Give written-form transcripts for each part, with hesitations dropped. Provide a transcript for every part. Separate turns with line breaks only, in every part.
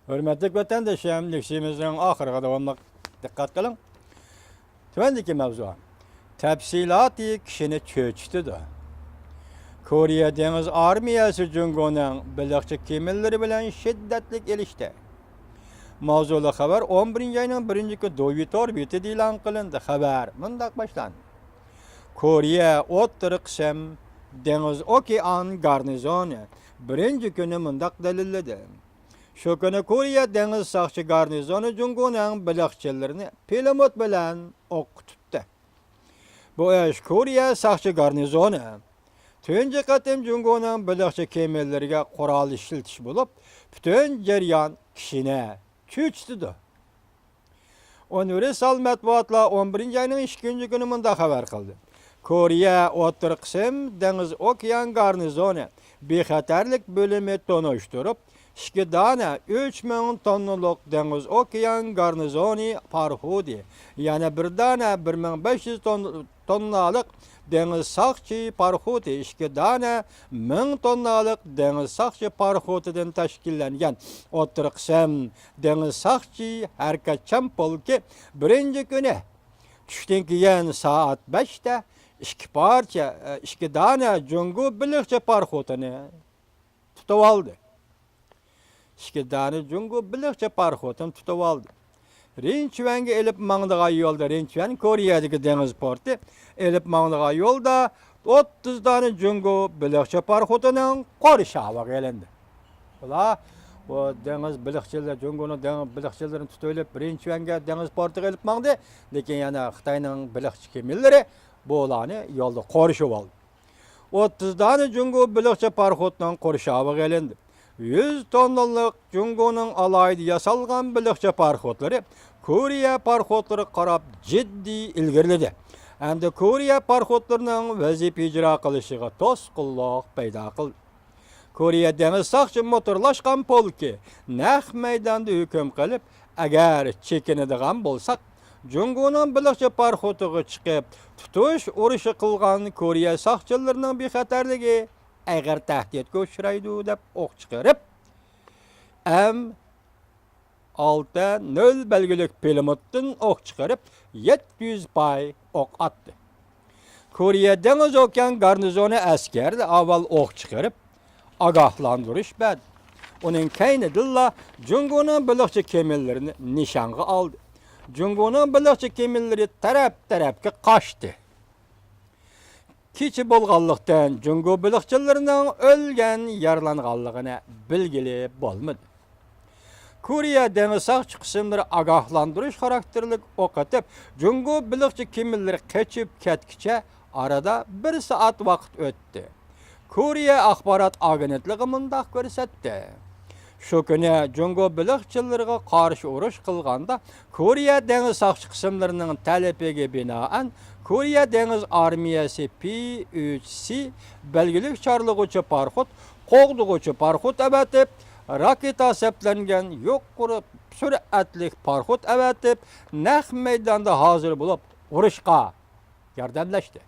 Hürmetli vatandaşım, lüksimizin ahırına davamlı dikkat kılın. Tüvendeki mevzu. Tepsilatı kişini çöçtü de. Koriya Deniz Armiyası Cungo'nun bilikçi kemirleri bilen şiddetlik ilişti. Mavzulu haber 11. ayının 1. günü doyutor biti dilan kılındı. Haber mındak başlandı. Koriya Ottırı kısım Deniz Okean Garnizonu 1. günü mındak delilledi. Şu günü Koriya Deniz Sakçı Garnizonu Cungo'nun bilikçilerini pilot bilen okutuptu. Bu iş Koriya Sakçı Garnizonu Tönce katım Cungo'nun bilikçi kemirleriga kural işletiş bulup, bütün ceryan kişine çüçtüdü. Onuri Sal Matbuatla 11. ayının 2. günü mında haber kıldı. Koriya Ottır kısım Deniz Okean Garnizonu bexatarlik bölümü tonuşturup, 2 dana 3000 tonluluk Deniz Okean Garnizonu parhudi, yani bir dana 1500 tonnalık Deniz Sakçı parhudi, 2 dana 1000 tonnalık Deniz Sakçı parhudi'den teşkillengen Ottır kısım Deniz Sakçı Herkaçam polki 1. günü düşten keyin saat 5'te 2 parça 2 dana Cungo bilikçi parhudini tutup aldı. 2 dana Cungo bilikçi parhudini tutup aldı. Rinçven'e elip mağdığa yolda, Rinçven Kore'deki deniz portu, elip mağdığa yolda 30 tane Cungo bilikçi parhudinin koruşağı gelindi. Ola, o deniz bilikçiler, Cungo'nun deniz bilikçilerini tutup Rinçven'e deniz portu gelip mağdı, lekin yana Xitay'nın bilikçi kemirleri bu olanı yolda koruşup aldı. 30 tane Cungo bilikçi parhudinin koruşağı gelindi. 100 tonnalık Cungo'nun alaydı yasalgan bilikçi parhudları Koriya parhudları qarab ciddi ilgirledi. Endi Koriya parhudlarının vazife icra qilishig'a to'sqinlik paydo qildi. Koriya deniz saqchi motorlashgan polki naq maydonda hukm qilib, agar chekinadigan bo'lsak, Cungo'nun bilikçi parhudiga chiqib, tutush urushi qilgan Koriya saqchilarining bexatarligi agar tahdidga uchraydi deb o'q chiqarib, M60 belgilik pilomatdan o'q chiqarib 700 pay o'q atdi. Koriya Deniz Okean Garnizonu askari avval o'q chiqarib ogohlantirish berdi. Uning kaynidilla Cungo'nun bilikçi kemirlarini nishonga oldi. Cungo'nun bilikçi kemirlari taraf-tarafga qochdi. Kiçi bolğanlıqdan Cungo bilikçilerinin ölgen yaralanğanlığını bilgili bolmadı. Koriya deniz saqçı qismlari ogohlantirish xarakterlik o'q atib, Cungo bilikçi kemirlari qochib ketkicha arada 1 soat vaqt o'tdi. Koriya axborot agentligi mundaq ko'rsatdi. Şu günü Cungo bilikçileriga qarşı urush qilganda Koriya deniz saqçı qismlarining talabiga binoan Koriya Deniz Armiyası P-3C belgilik çarlıqıcı parhud, qoğduğucu parhud əvətib, raketa seplengen yuqori süratlik parhud əvətib, naq meydanda hazır bulup uruşqa yardımlaşdı.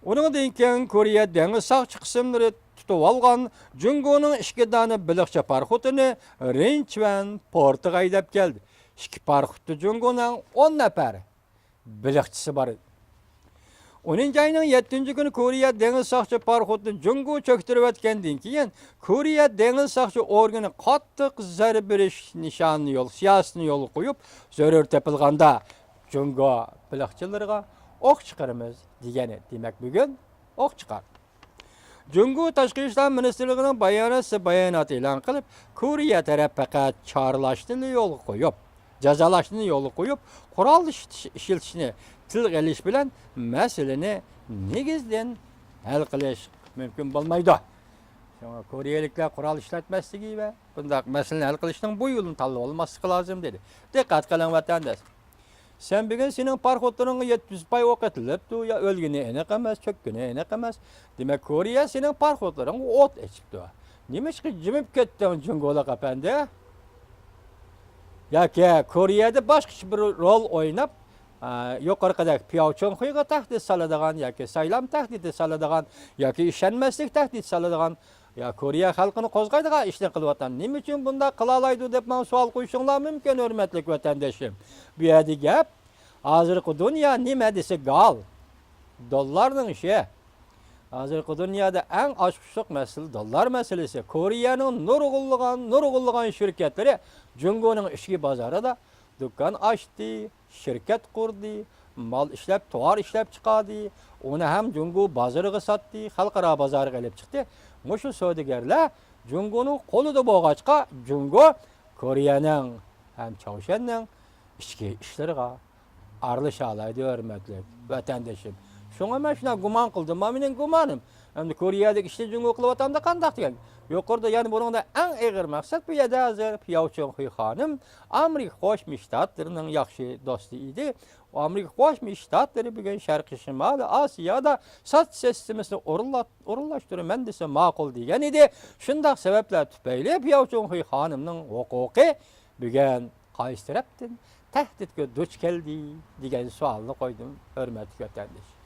Onundan keyin Koriya Deniz saqçı qismlari tutub algan Cungo'nun 2 dana bilikçi parhudini Rinçven portuga aydab keldi. 2 parhudni Cungo'nun 10 nafar bilikçisi var. 10. ayının 7. günü Koriya Deniz Saqçı parhudini Cungo çöktürüp etkendan keyin Koriya Deniz Saqçı organi qattiq zarb berish nishonni yo'l, siyosatini yo'l qo'yib, zarur tepilganda Cungo bilikçilariga o'q chiqaramiz degani. Demak, bugun o'q chiqar. Cungo Tashqi ishlar ministrligining bayonoti e'lon qilib, Koriya taraf faqat chorlashni yo'l qo'yib, jazolashni yo'l qo'yib, qurol ishlatishni til qilish bilan masalani negizdan hal qilish mumkin bo'lmaydi. Şuna Koriyaliklar qurol ishlatmasligi va bundaq masalani hal qilishning bu yo'lini tanlab olmasligi lozim dedi. Diqqat qiling vatandosh. Sen bugün senin parhudlarına 700 pay o'q etilibdi, ya o'lgini aniq emas, cho'kkini aniq emas. Demak, Koriya senin parhudlarına o't echibdi. Nima chiqib jimib ketdi Cungo'lar apandi? Yoki Koreyada boshqa bir rol o'ynab, yuqoridagi Pyeongchangga tahdid soladigan yoki saylam tahdidi soladigan yoki ishonmaslik tahdid soladigan Ya Koreya halkını qo'zg'aydigan ishni qilyapman. Nima uchun bunda qila oladi deb men savol qo'yishinglar mumkin, hurmatli vatandoshim. Bu yerda gap hozirgi dunyo nima desa gal. Dollarning ishi. Hozirgi dunyoda eng ochiq masala dollar masalasi. Koreyaning nurg'unlagan shirkatlari Jungoning ichki bozorida dükkan açtı, şirket kurdu, mal işlep, tovar işlep çıkardı. Onu hem Jungo bazarıga sattı, halkara bazarıga elip çıktı. Muşu söyledigerler Jungo'nun kolu da boğaçka Jungo Kore'nin hem Çavuşen'nin içki işlerine arılışalaydı hürmetli vatandaşım. Şuna ben şuna guman kıldım. Benim gumanım. Hem de Kore'deki işte Jungo kılıvatanda kandak diyen. Yukarıda yani bunun da en ağır maksat bu yada hazır Piyavçon Huy Hanım Amerika Qo'shma Shtatlarının yaxshi do'sti idi. Amerika Qo'shma Shtatlari bugün Sharqiy Shimoliy Osiyoda soch sistemini o'rinlashtirman desa ma'qul degan edi. Shundaq sabablar tufayli Piyavchon Huy Hanımning huquqi bugün qaysi tarafdan tahdidga duch keldi degan savolni qo'ydim, hurmatli vatandosh.